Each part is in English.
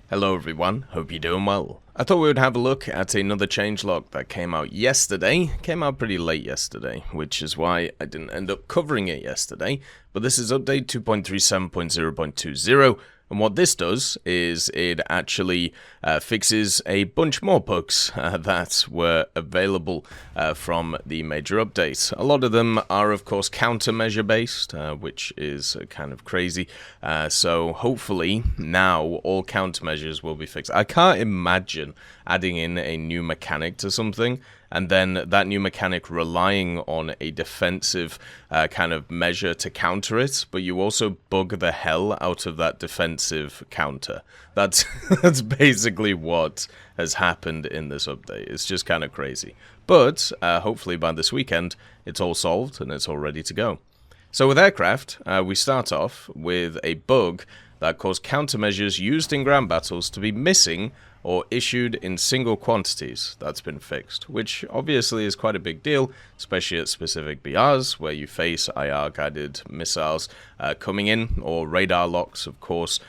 Hello everyone, hope you're doing well. I thought we would have a look at another changelog that came out yesterday. Came out pretty late yesterday, which is why I didn't end up covering it yesterday. But this is update 2.37.0.20, and what this does is it actually fixes a bunch more bugs that were available from the major updates. A lot of them are of course countermeasure based, which is kind of crazy. So hopefully now all countermeasures will be fixed. I can't imagine adding in a new mechanic to something and then that new mechanic relying on a defensive kind of measure to counter it, but you also bug the hell out of that defensive counter. That's basically what has happened in this update. It's just kind of crazy. But hopefully by this weekend, it's all solved and it's all ready to go. So with aircraft, we start off with a bug that caused countermeasures used in ground battles to be missing or issued in single quantities. That's been fixed, which obviously is quite a big deal, especially at specific BRs where you face IR-guided missiles coming in, or radar locks, of course,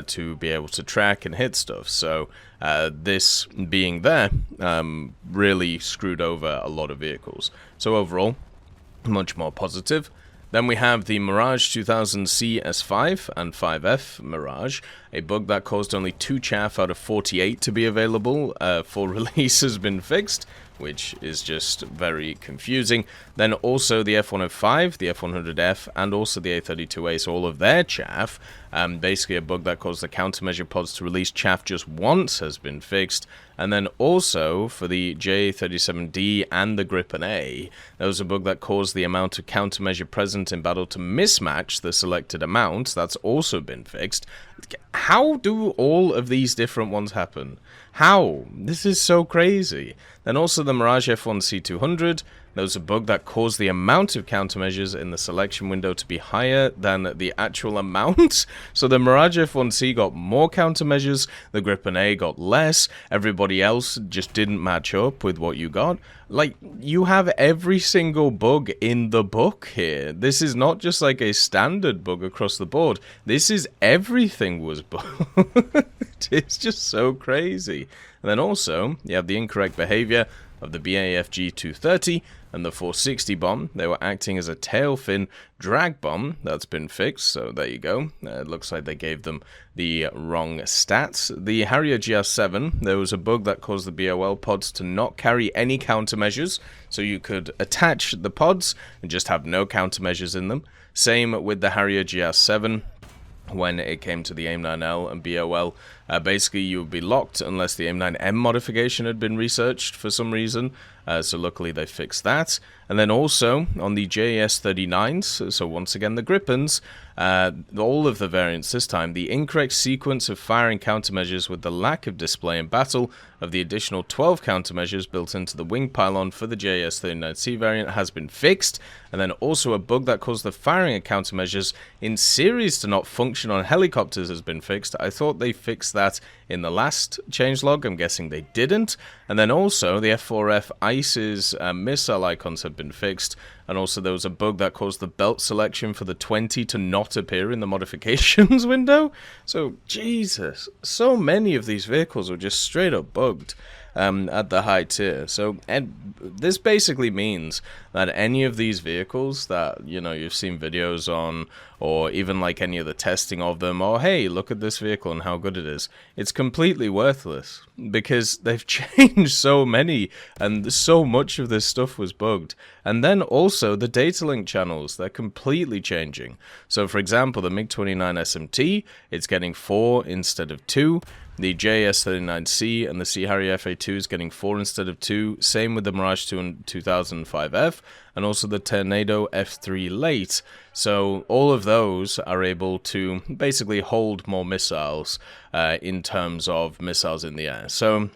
to be able to track and hit stuff. So this being there really screwed over a lot of vehicles. So overall, much more positive. Then we have the Mirage 2000 CS5 and 5F Mirage. A bug that caused only 2 chaff out of 48 to be available for release has been fixed, which is just very confusing. Then also the F105, the F100F, and also the A32A, so all of their chaff. Basically a bug that caused the countermeasure pods to release chaff just once has been fixed. And then also for the J37D and the Gripen A, there was a bug that caused the amount of countermeasure present in battle to mismatch the selected amount. That's also been fixed. How do all of these different ones happen? How? This is so crazy. Then also the Mirage F1C200, there was a bug that caused the amount of countermeasures in the selection window to be higher than the actual amount. So the Mirage F1C got more countermeasures, the Gripen A got less, everybody else just didn't match up with what you got. Like, you have every single bug in the book here. This is not just like a standard bug across the board. This is everything was bugged. It's just so crazy. And then also, you have the incorrect behavior of the BAFG 230 and the 460 bomb. They were acting as a tail fin drag bomb. That's been fixed, so there you go. It looks like they gave them the wrong stats. The Harrier GR7, there was a bug that caused the BOL pods to not carry any countermeasures, so you could attach the pods and just have no countermeasures in them. Same with the Harrier GR7. When it came to the AIM-9L and BOL, basically you would be locked unless the AIM-9M modification had been researched for some reason, so luckily they fixed that. And then also on the JAS-39s, so once again the Gripens, all of the variants this time, the incorrect sequence of firing countermeasures with the lack of display in battle of the additional 12 countermeasures built into the wing pylon for the JAS-39C variant has been fixed, and then also a bug that caused the firing of countermeasures in series to not function on helicopters has been fixed. I thought they fixed that in the last changelog, I'm guessing they didn't. And then also the F4F ICE's missile icons have been fixed, and also there was a bug that caused the belt selection for the 20 to not appear in the modifications window. So Jesus, so many of these vehicles were just straight up bugged at the high tier. So this basically means that any of these vehicles that, you know, you've seen videos on, or even like any of the testing of them, or hey, look at this vehicle and how good it is, it's completely worthless because they've changed so many and so much of this stuff was bugged. And then also the data link channels, they're completely changing. So for example, the MiG-29 SMT, it's getting 4 instead of 2. The JS-39C and the Sea Harrier FA2 is getting 4 instead of 2. Same with the Mirage 2005F and also the Tornado F3 late. So all of those are able to basically hold more missiles in terms of missiles in the air. So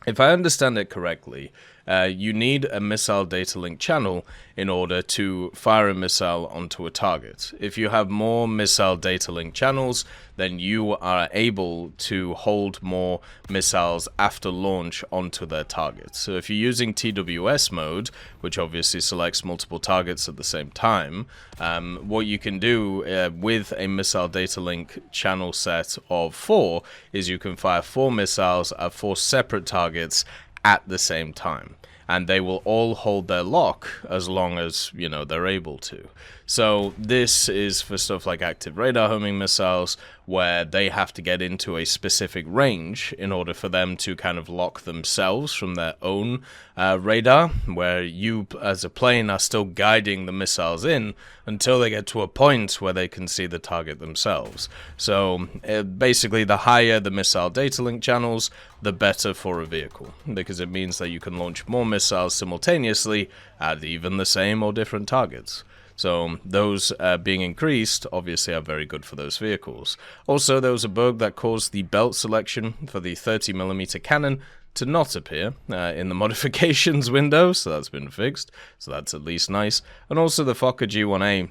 if I understand it correctly, you need a missile data link channel in order to fire a missile onto a target. If you have more missile data link channels, then you are able to hold more missiles after launch onto their targets. So if you're using TWS mode, which obviously selects multiple targets at the same time, what you can do with a missile data link channel set of 4 is you can fire 4 missiles at 4 separate targets at the same time, and they will all hold their lock as long as, you know, they're able to. So this is for stuff like active radar homing missiles, where they have to get into a specific range in order for them to kind of lock themselves from their own radar, where you as a plane are still guiding the missiles in until they get to a point where they can see the target themselves. So basically, the higher the missile data link channels, the better for a vehicle, because it means that you can launch more missiles simultaneously at even the same or different targets. So those being increased obviously are very good for those vehicles. Also, there was a bug that caused the belt selection for the 30mm cannon to not appear in the modifications window, so that's been fixed, so that's at least nice. And also the Fokker G1A,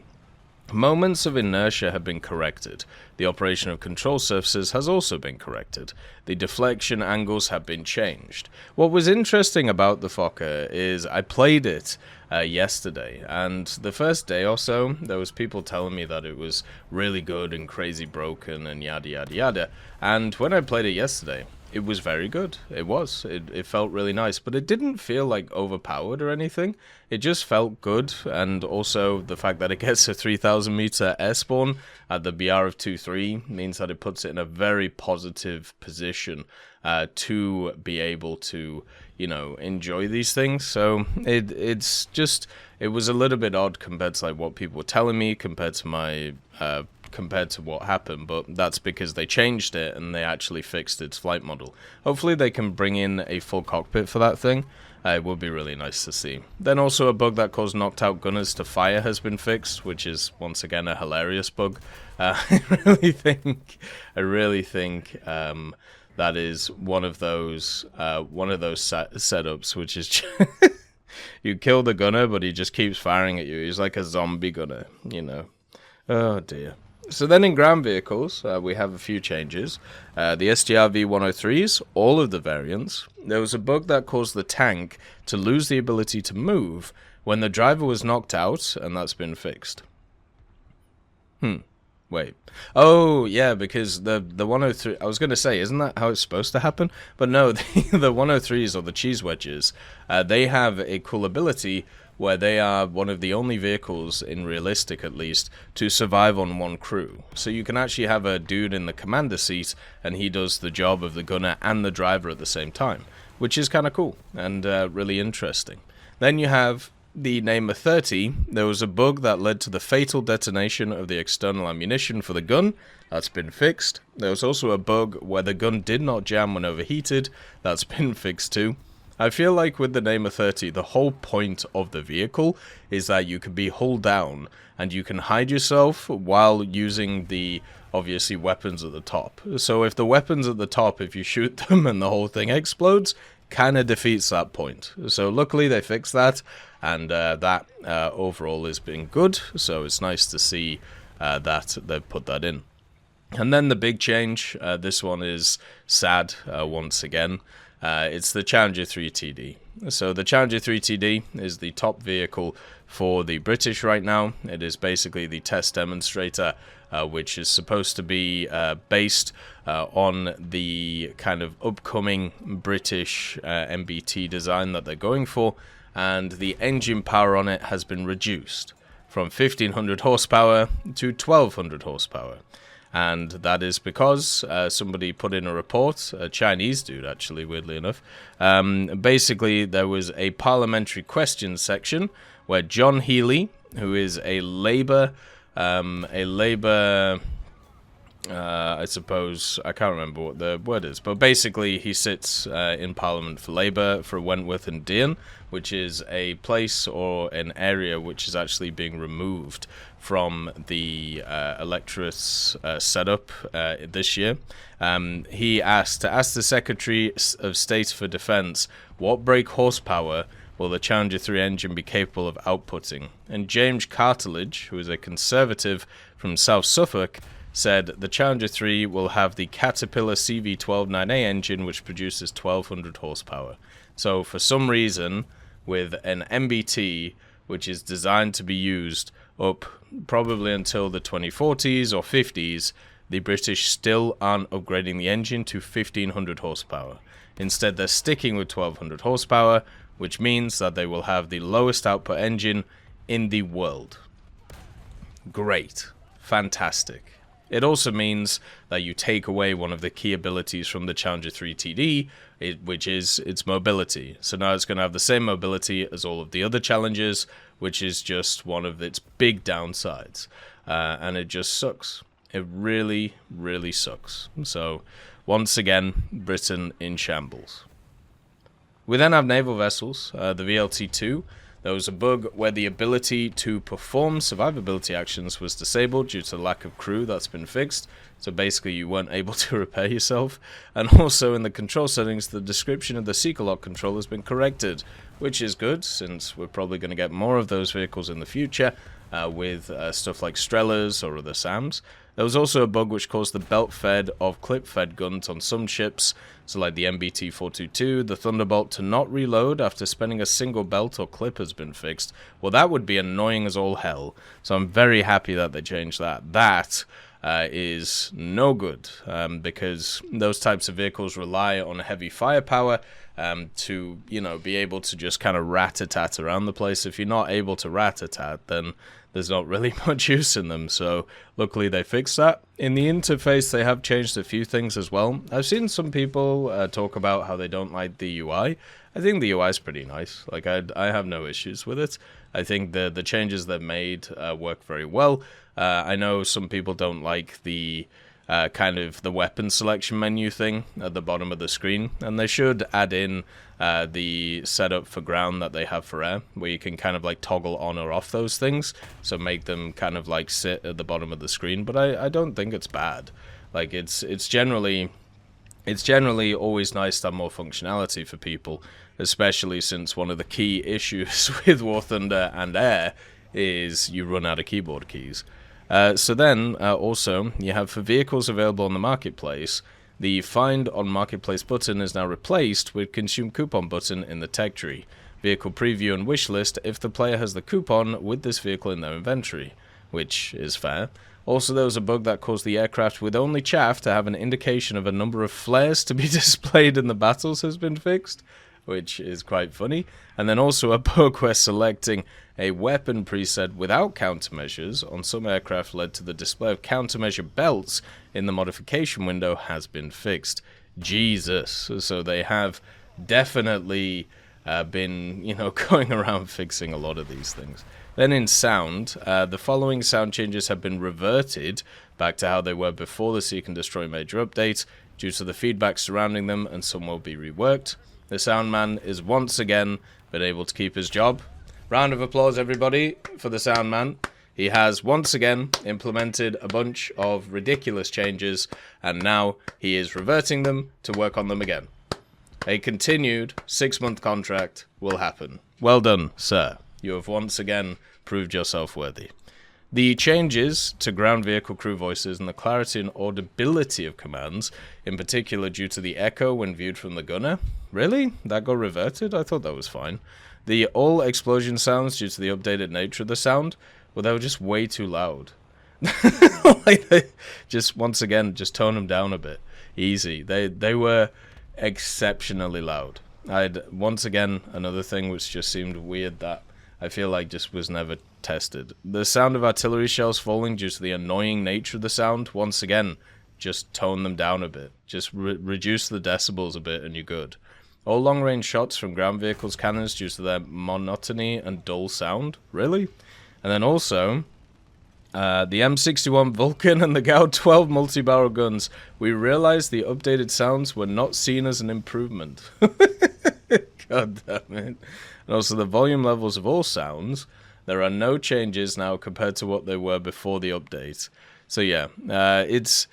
moments of inertia have been corrected. The operation of control surfaces has also been corrected. The deflection angles have been changed. What was interesting about the Fokker is I played it yesterday, and the first day or so, there was people telling me that it was really good and crazy broken and yada yada yada. And when I played it yesterday, it was very good. It felt really nice, but it didn't feel like overpowered or anything. It just felt good, and also the fact that it gets a 3,000 meter air spawn at the BR of 2.3 means that it puts it in a very positive position to be able to, you know, enjoy these things. So it was a little bit odd compared to like what people were telling me, compared to what happened, but that's because they changed it and they actually fixed its flight model. Hopefully they can bring in a full cockpit for that thing. It would be really nice to see. Then also a bug that caused knocked out gunners to fire has been fixed, which is once again a hilarious bug. I really think that is one of those setups which is you kill the gunner, but he just keeps firing at you. He's like a zombie gunner, you know. Oh dear. So then in ground vehicles, we have a few changes. The SDR V103s, all of the variants, there was a bug that caused the tank to lose the ability to move when the driver was knocked out, and that's been fixed. Wait. Oh, yeah, because the 103... I was going to say, isn't that how it's supposed to happen? But no, the 103s, or the cheese wedges, they have a cool ability where they are one of the only vehicles, in realistic at least, to survive on one crew. So you can actually have a dude in the commander seat, and he does the job of the gunner and the driver at the same time, which is kind of cool and really interesting. Then you have the Namer 30. There was a bug that led to the fatal detonation of the external ammunition for the gun. That's been fixed. There was also a bug where the gun did not jam when overheated. That's been fixed too. I feel like with the Namer 30, the whole point of the vehicle is that you can be hull down and you can hide yourself while using the, obviously, weapons at the top. So if the weapons at the top, if you shoot them and the whole thing explodes, kind of defeats that point. So luckily they fixed that, and that overall has been good. So it's nice to see that they've put that in. And then the big change, this one is sad once again. It's the Challenger 3TD. So the Challenger 3TD is the top vehicle for the British right now. It is basically the test demonstrator, which is supposed to be based on the kind of upcoming British MBT design that they're going for, and the engine power on it has been reduced from 1,500 horsepower to 1,200 horsepower. And that is because somebody put in a report, a Chinese dude actually, weirdly enough. Basically, there was a parliamentary questions section where John Healey, who is a Labour I suppose, I can't remember what the word is, but basically he sits in Parliament for Labour for Wentworth and Dearne, which is a place or an area which is actually being removed from the electorate's setup this year. He asked the Secretary of State for Defence, what brake horsepower will the Challenger 3 engine be capable of outputting? And James Cartledge, who is a Conservative from South Suffolk, said the Challenger 3 will have the Caterpillar CV12-9A engine, which produces 1200 horsepower. So for some reason, with an MBT, which is designed to be used up probably until the 2040s or 50s, the British still aren't upgrading the engine to 1500 horsepower. Instead, they're sticking with 1200 horsepower, which means that they will have the lowest output engine in the world. Great. Fantastic. It also means that you take away one of the key abilities from the Challenger 3 TD, which is its mobility. So now it's going to have the same mobility as all of the other Challengers, which is just one of its big downsides. And it just sucks. It really, really sucks. So, once again, Britain in shambles. We then have naval vessels, the VLT-2. There was a bug where the ability to perform survivability actions was disabled due to the lack of crew. That's been fixed. So basically you weren't able to repair yourself. And also in the control settings, the description of the seeker lock control has been corrected, which is good since we're probably going to get more of those vehicles in the future with stuff like Strelas or other SAMs. There was also a bug which caused the belt-fed of clip-fed guns on some ships, so like the MBT-422, the Thunderbolt, to not reload after spending a single belt or clip has been fixed. Well, that would be annoying as all hell, so I'm very happy that they changed that. That is no good, because those types of vehicles rely on heavy firepower to, you know, be able to just kind of rat-a-tat around the place. If you're not able to rat-a-tat, then there's not really much use in them, so luckily they fixed that. In the interface, they have changed a few things as well. I've seen some people talk about how they don't like the UI. I think the UI is pretty nice. Like, I have no issues with it. I think the changes they've made work very well. I know some people don't like the kind of the weapon selection menu thing at the bottom of the screen, and they should add in the setup for ground that they have for air, where you can kind of like toggle on or off those things, so make them kind of like sit at the bottom of the screen. But I don't think it's bad. Like it's generally always nice to have more functionality for people, especially since one of the key issues with War Thunder and Air is you run out of keyboard keys. So then, also, you have for vehicles available on the marketplace, the Find on Marketplace button is now replaced with Consume Coupon button in the tech tree. Vehicle preview and wish list if the player has the coupon with this vehicle in their inventory, which is fair. Also, there was a bug that caused the aircraft with only chaff to have an indication of a number of flares to be displayed in the battles has been fixed, which is quite funny. And then also a bug where selecting a weapon preset without countermeasures on some aircraft led to the display of countermeasure belts in the modification window has been fixed. Jesus. So they have definitely been, you know, going around fixing a lot of these things. Then in sound, the following sound changes have been reverted back to how they were before the Seek and Destroy major update due to the feedback surrounding them, and some will be reworked. The sound man is once again been able to keep his job. Round of applause, everybody, for the sound man. He has once again implemented a bunch of ridiculous changes, and now he is reverting them to work on them again. A continued 6-month contract will happen. Well done, sir. You have once again proved yourself worthy. The changes to ground vehicle crew voices and the clarity and audibility of commands, in particular due to the echo when viewed from the gunner. Really? That got reverted? I thought that was fine. The all explosion sounds due to the updated nature of the sound, well, they were just way too loud. Like they just, once again, just tone them down a bit. Easy. They were exceptionally loud. Once again, another thing which just seemed weird that I feel like just was never tested. The sound of artillery shells falling due to the annoying nature of the sound, once again, just tone them down a bit. Just reduce the decibels a bit and you're good. All long-range shots from ground vehicles' cannons due to their monotony and dull sound. Really? And then also, The M61 Vulcan and the Gao 12 multi-barrel guns. We realized the updated sounds were not seen as an improvement. God damn it. And also the volume levels of all sounds. There are no changes now compared to what they were before the update. So yeah, it's...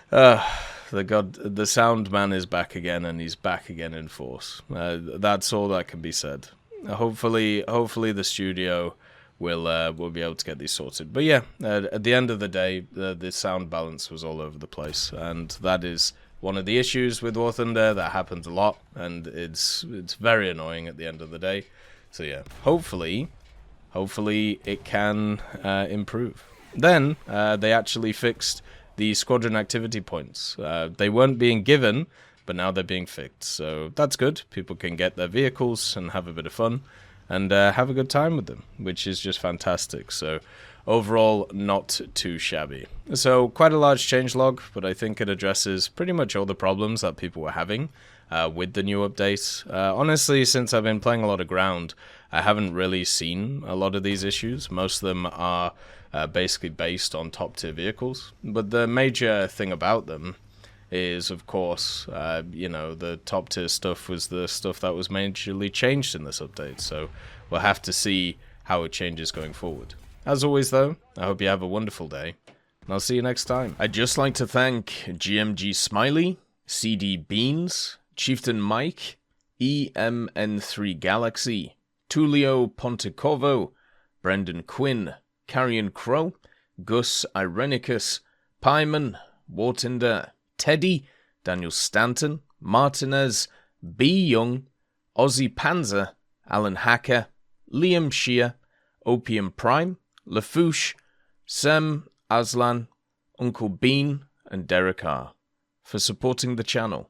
the sound man is back again, and he's back again in force. That's all that can be said. Hopefully the studio will be able to get these sorted. But yeah, at the end of the day, the sound balance was all over the place, and that is one of the issues with War Thunder. That happens a lot, and it's very annoying at the end of the day. So yeah, hopefully it can improve. Then they actually fixed the squadron activity points. They weren't being given, but now they're being fixed. So that's good. People can get their vehicles and have a bit of fun and have a good time with them, which is just fantastic. So overall, not too shabby. So quite a large changelog, but I think it addresses pretty much all the problems that people were having with the new updates. Honestly, since I've been playing a lot of ground, I haven't really seen a lot of these issues. Most of them are basically based on top-tier vehicles. But the major thing about them is, of course, the top-tier stuff was the stuff that was majorly changed in this update. So we'll have to see how it changes going forward. As always, though, I hope you have a wonderful day, and I'll see you next time. I'd just like to thank GMG Smiley, CD Beans, Chieftain Mike, EMN3 Galaxy, Tulio Pontecorvo, Brendan Quinn, Carrion Crow, Gus Irenicus, Pyman, Wartinder, Teddy, Daniel Stanton, Martinez, B. Young, Ozzy Panzer, Alan Hacker, Liam Shear, Opium Prime, Lafouche, Sem, Aslan, Uncle Bean, and Derek R. for supporting the channel.